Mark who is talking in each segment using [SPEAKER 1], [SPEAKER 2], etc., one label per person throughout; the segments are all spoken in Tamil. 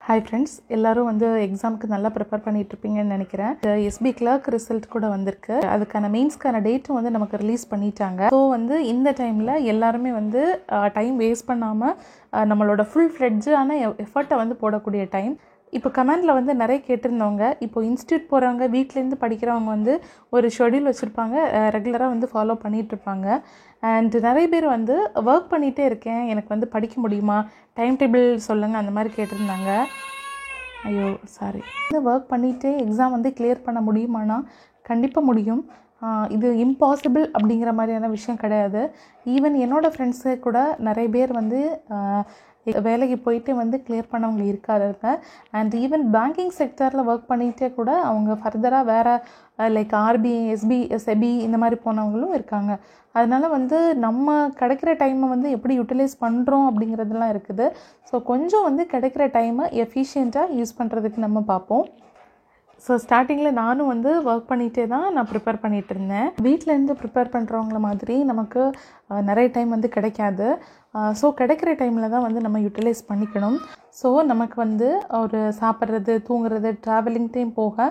[SPEAKER 1] Hi friends, எல்லாரும் வந்து எக்ஸாம்க்கு நல்லா ப்ரிப்பேர் பண்ணிட்டு இருப்பீங்கன்னு நினைக்கிறேன். எஸ்பி கிளர்க் ரிசல்ட் கூட வந்திருக்கு. அதுக்கான மெயின்ஸ்க்கான டேட்டும் வந்து நமக்கு ரிலீஸ் பண்ணிட்டாங்க. ஸோ வந்து இந்த டைமில் எல்லாருமே வந்து டைம் வேஸ்ட் பண்ணாமல் நம்மளோட ஃபுல் ஃப்ளெட்ஜான எஃபர்ட்டை வந்து போடக்கூடிய டைம். இப்போ கமெண்டில் வந்து நிறைய கேட்டிருந்தவங்க, இப்போ இன்ஸ்டியூட் போகிறவங்க வீட்டிலேருந்து படிக்கிறவங்க வந்து ஒரு ஷெடியூல் வச்சுருப்பாங்க, ரெகுலராக வந்து ஃபாலோ பண்ணிகிட்ருப்பாங்க. அண்ட் நிறைய பேர் வந்து ஒர்க் பண்ணிகிட்டே இருக்கேன், எனக்கு வந்து படிக்க முடியுமா, டைம் டேபிள் சொல்லுங்கள் அந்த மாதிரி கேட்டிருந்தாங்க. ஐயோ சாரி, வந்து ஒர்க் பண்ணிகிட்டே எக்ஸாம் வந்து கிளியர் பண்ண முடியுமானா கண்டிப்பாக முடியும். இது இம்பாசிபிள் அப்படிங்கிற மாதிரியான விஷயம் கிடையாது. ஈவன் என்னோடய ஃப்ரெண்ட்ஸு கூட நிறைய பேர் வந்து வேலைக்கு போயிட்டு வந்து கிளியர் பண்ணவங்க இருக்காருங்க. அண்ட் ஈவன் பேங்கிங் செக்டரில் ஒர்க் பண்ணிகிட்டே கூட அவங்க ஃபர்தராக வேறு லைக் ஆர்பிஐ, எஸ்பி, செபி இந்த மாதிரி போனவங்களும் இருக்காங்க. அதனால் வந்து நம்ம கிடைக்கிற டைமை வந்து எப்படி யூட்டிலைஸ் பண்ணுறோம் அப்படிங்கிறதுலாம் இருக்குது. ஸோ கொஞ்சம் வந்து கிடைக்கிற டைமை எஃபிஷியண்ட்டாக யூஸ் பண்ணுறதுக்கு நம்ம பார்ப்போம். ஸோ ஸ்டார்டிங்கில் நானும் வந்து ஒர்க் பண்ணிகிட்டே தான் நான் ப்ரிப்பேர் பண்ணிகிட்டு இருந்தேன். வீட்டிலேருந்து ப்ரிப்பேர் பண்ணுறவங்கள மாதிரி நமக்கு நிறைய டைம் வந்து கிடைக்காது. ஸோ கிடைக்கிற டைமில் தான் வந்து நம்ம யூட்டிலைஸ் பண்ணிக்கணும். ஸோ நமக்கு வந்து ஒரு சாப்பிட்றது, தூங்குறது, ட்ராவலிங் டைம் போக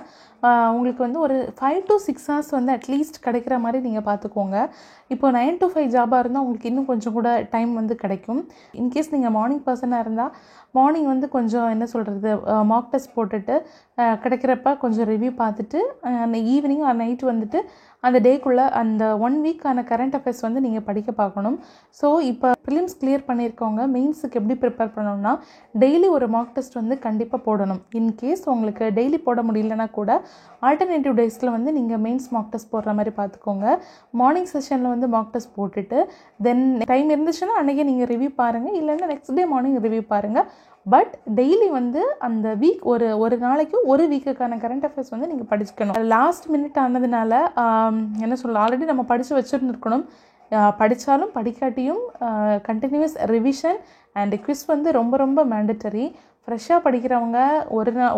[SPEAKER 1] உங்களுக்கு வந்து ஒரு 5 to 6 hours வந்து அட்லீஸ்ட் கிடைக்கிற மாதிரி நீங்கள் பார்த்துக்கோங்க. இப்போ 9 to 5 ஜாபாக இருந்தால் உங்களுக்கு இன்னும் கொஞ்சம் கூட டைம் வந்து கிடைக்கும். இன்கேஸ் நீங்கள் மார்னிங் பர்சனாக இருந்தால் மார்னிங் வந்து கொஞ்சம் என்ன சொல்கிறது, மார்க் டெஸ்ட் போட்டுட்டு கிடைக்கிறப்ப கொஞ்சம் ரிவ்யூ பார்த்துட்டு ஈவினிங் நைட்டு வந்துட்டு அந்த டேக்குள்ளே அந்த 1 வீக்கான கரண்ட் அஃபேர்ஸ் வந்து நீங்கள் படிக்க பார்க்கணும். ஸோ இப்போ ப்ரிலிம்ஸ் கிளியர் பண்ணியிருக்கவங்க மெயின்ஸுக்கு எப்படி ப்ரிப்பேர் பண்ணணும்னா டெய்லி ஒரு மார்க் டெஸ்ட் வந்து கண்டிப்பாக போடணும். இன்கேஸ் உங்களுக்கு டெய்லி போட முடியலன்னா கூட ஆல்டர்னேட்டிவ் டேஸில் வந்து நீங்கள் மெயின்ஸ் மார்க் டெஸ்ட் போடுற மாதிரி பார்த்துக்கோங்க. மார்னிங் செஷனில் வந்து மார்க் டெஸ்ட் போட்டுட்டு தென் டைம் இருந்துச்சுன்னா அன்றைக்கி நீங்கள் ரிவ்யூ பாருங்கள், இல்லைன்னா நெக்ஸ்ட் டே மார்னிங் ரிவ்யூ பாருங்கள். பட் டெய்லி வந்து அந்த வீக் ஒரு நாளைக்கு ஒரு வீக்குக்கான கரண்ட் அஃபேர்ஸ் வந்து நீங்கள் படிச்சுக்கணும். லாஸ்ட் மினிட் ஆனதுனால என்ன சொல்ல, ஆல்ரெடி நம்ம படித்து வச்சுருந்துருக்கணும். படித்தாலும் படிக்காட்டியும் கண்டினியூஸ் ரிவிஷன் அண்ட் குவிஸ் வந்து ரொம்ப ரொம்ப மேண்டட்டரி. ஃப்ரெஷ்ஷாக படிக்கிறவங்க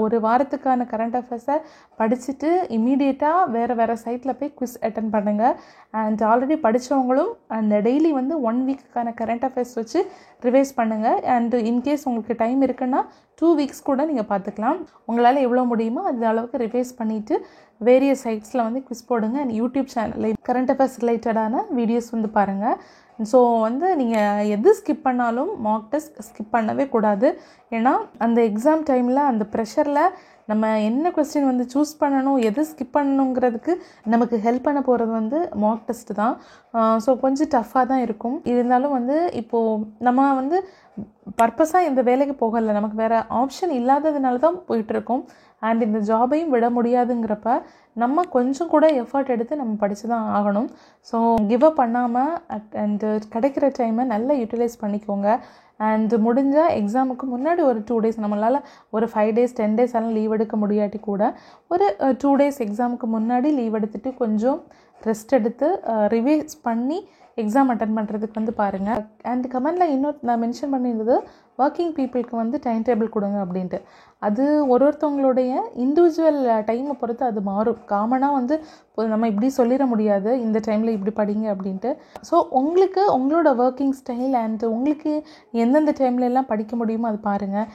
[SPEAKER 1] ஒரு வாரத்துக்கான கரண்ட் அஃபேர்ஸை படிச்சுட்டு இம்மீடியட்டாக வேறு சைட்டில் போய் குவிஸ் அட்டன் பண்ணுங்கள். அண்ட் ஆல்ரெடி படித்தவங்களும் அந்த டெய்லி வந்து 1 வீக்குக்கான கரண்ட் அஃபேர்ஸ் வச்சு ரிவைஸ் பண்ணுங்கள். அண்ட் இன்கேஸ் உங்களுக்கு டைம் இருக்குன்னா 2 வீக்ஸ் கூட நீங்கள் பார்த்துக்கலாம். உங்களால் எவ்வளோ முடியுமோ அந்த அளவுக்கு ரிவைஸ் பண்ணிவிட்டு வேரியஸ் சைட்ஸில் வந்து குவிஸ் போடுங்க. அண்ட் யூடியூப் சேனலில் கரண்ட் அஃபேர்ஸ் ரிலேட்டடான வீடியோஸ் வந்து பாருங்கள். ஸோ வந்து நீங்கள் எது ஸ்கிப் பண்ணாலும் மார்க் டெஸ்ட் ஸ்கிப் பண்ணவே கூடாது. ஏன்னா அந்த எக்ஸாம் டைமில் அந்த ப்ரெஷரில் நம்ம என்ன கொஸ்டின் வந்து சூஸ் பண்ணணும், எது ஸ்கிப் பண்ணணுங்கிறதுக்கு நமக்கு ஹெல்ப் பண்ண போகிறது வந்து மார்க் டெஸ்ட்டு தான். ஸோ கொஞ்சம் டஃப்பாக தான் இருக்கும். இருந்தாலும் வந்து இப்போது நம்ம வந்து பர்பஸாக இந்த வேலைக்கு போகலை, நமக்கு வேறு ஆப்ஷன் இல்லாததுனால தான் போயிட்டுருக்கோம். அண்ட் இந்த ஜாபையும் விட முடியாதுங்கிறப்ப நம்ம கொஞ்சம் கூட எஃபர்ட் எடுத்து நம்ம படித்து தான் ஆகணும். ஸோ கிவ் அப் பண்ணாமல் அண்டு கிடைக்கிற டைமை நல்லா யூட்டிலைஸ் பண்ணிக்கோங்க. அண்டு முடிஞ்சால் எக்ஸாமுக்கு முன்னாடி ஒரு 2 days, நம்மளால் ஒரு 5 days 10 days எல்லாம் லீவ் எடுக்க முடியாட்டி கூட ஒரு 2 days எக்ஸாமுக்கு முன்னாடி லீவ் எடுத்துகிட்டு கொஞ்சம் ரெஸ்ட் எடுத்து ரிவைஸ் பண்ணி எக்ஸாம் அட்டன் பண்ணுறதுக்கு வந்து பாருங்கள். அண்ட் கமெண்டில் இன்னொரு நான் மென்ஷன் பண்ணியிருந்தது, ஒர்க்கிங் பீப்புளுக்கு வந்து டைம் டேபிள் கொடுங்க அப்படின்ட்டு. அது ஒருத்தவங்களுடைய இண்டிவிஜுவல் டைமை பொறுத்து அது மாறும். காமனாக வந்து நம்ம இப்படி சொல்லிட முடியாது, இந்த டைமில் இப்படி படிங்க அப்படின்ட்டு. ஸோ உங்களுக்கு உங்களோட ஒர்க்கிங் ஸ்டைல் அண்ட் உங்களுக்கு எந்தெந்த டைம்லலாம் படிக்க முடியுமோ அது பாருங்கள்.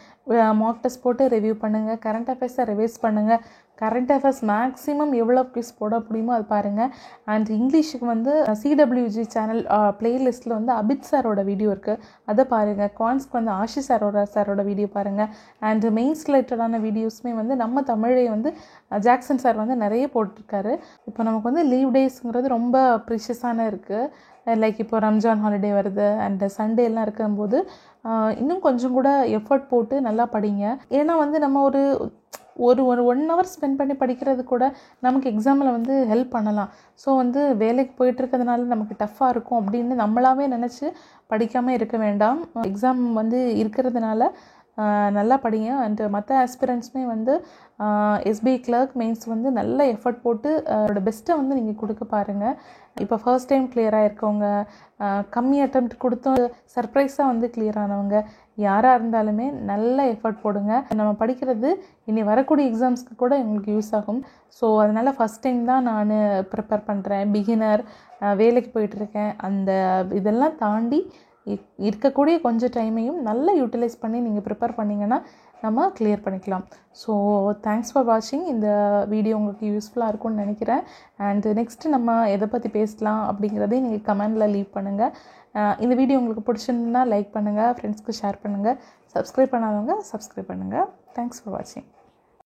[SPEAKER 1] மார்க் டெஸ்ட் போட்டு ரிவ்யூ பண்ணுங்கள், கரண்ட் அஃபேர்ஸை ரிவைஸ் பண்ணுங்கள். கரண்ட் அஃபேர்ஸ் மேக்ஸிமம் எவ்வளோ குவிஸ் போட முடியுமோ அது பாருங்கள். அண்ட் இங்கிலீஷுக்கு வந்து CWG சேனல் பிளேலிஸ்ட்டில் வந்து அபித் சாரோட வீடியோ இருக்குது, அதை பாருங்கள். குவான்ஸ்க்கு வந்து ஆஷி சாரோட வீடியோ பாருங்கள். அண்ட் மெயின்ஸ் ரிலேட்டடான வீடியோஸுமே வந்து நம்ம தமிழை வந்து ஜாக்சன் சார் வந்து நிறைய போட்டிருக்காரு. இப்போ நமக்கு வந்து லீவ் டேஸுங்கிறது ரொம்ப ப்ரிஷியஸான இருக்குது. லைக் இப்போ ரம்ஜான் ஹாலிடே வருது அண்ட் சண்டே எல்லாம் இருக்கும்போது இன்னும் கொஞ்சம் கூட எஃபர்ட் போட்டு நல்லா படிங்க. ஏன்னா வந்து நம்ம ஒரு 1 hour ஸ்பெண்ட் பண்ணி படிக்கிறது கூட நமக்கு எக்ஸாமில் வந்து ஹெல்ப் பண்ணலாம். ஸோ வந்து வேலைக்கு போயிட்டுருக்கிறதுனால நமக்கு டஃப்பாக இருக்கும் அப்படின்னு நம்மளாவே நினச்சி படிக்காமல் இருக்க வேண்டாம். எக்ஸாம் வந்து இருக்கிறதுனால நல்லா படிங்க. அண்ட் மற்ற ஆஸ்பிரண்ட்ஸுமே வந்து எஸ்பி கிளர்க் மெயின்ஸ் வந்து நல்ல எஃபர்ட் போட்டு அதோட பெஸ்ட்டை வந்து நீங்கள் கொடுக்க பாருங்கள். இப்போ ஃபர்ஸ்ட் டைம் கிளியராக இருக்கவங்க, கம்மி அட்டெம்ப்ட் கொடுத்தும் சர்ப்ரைஸாக வந்து கிளியர் ஆனவங்க, யாராக இருந்தாலுமே நல்ல எஃபர்ட் போடுங்க. நம்ம படிக்கிறது இனி வரக்கூடிய எக்ஸாம்ஸ்க்கு கூட எங்களுக்கு யூஸ் ஆகும். ஸோ அதனால் ஃபஸ்ட் டைம் தான் நான் ப்ரிப்பேர் பண்ணுறேன், பிகினர், வேலைக்கு போயிட்டுருக்கேன். அந்த இதெல்லாம் தாண்டி இருக்கக்கூடிய கொஞ்சம் டைமையும் நல்லா யூட்டிலைஸ் பண்ணி நீங்கள் ப்ரிப்பேர் பண்ணிங்கன்னா நம்ம கிளியர் பண்ணிக்கலாம். ஸோ தேங்க்ஸ் ஃபார் வாட்சிங். இந்த வீடியோ உங்களுக்கு யூஸ்ஃபுல்லாக இருக்கும்னு நினைக்கிறேன். அண்ட் நெக்ஸ்ட்டு நம்ம எதை பற்றி பேசலாம் அப்படிங்கிறதையும் நீங்கள் கமெண்டில் லீவ் பண்ணுங்கள். இந்த வீடியோ உங்களுக்கு பிடிச்சிருந்தா லைக் பண்ணுங்கள், ஃப்ரெண்ட்ஸ்க்கு ஷேர் பண்ணுங்கள், சப்ஸ்கிரைப் பண்ணாதவங்க சப்ஸ்கிரைப் பண்ணுங்கள். தேங்க்ஸ் ஃபார் வாட்சிங்.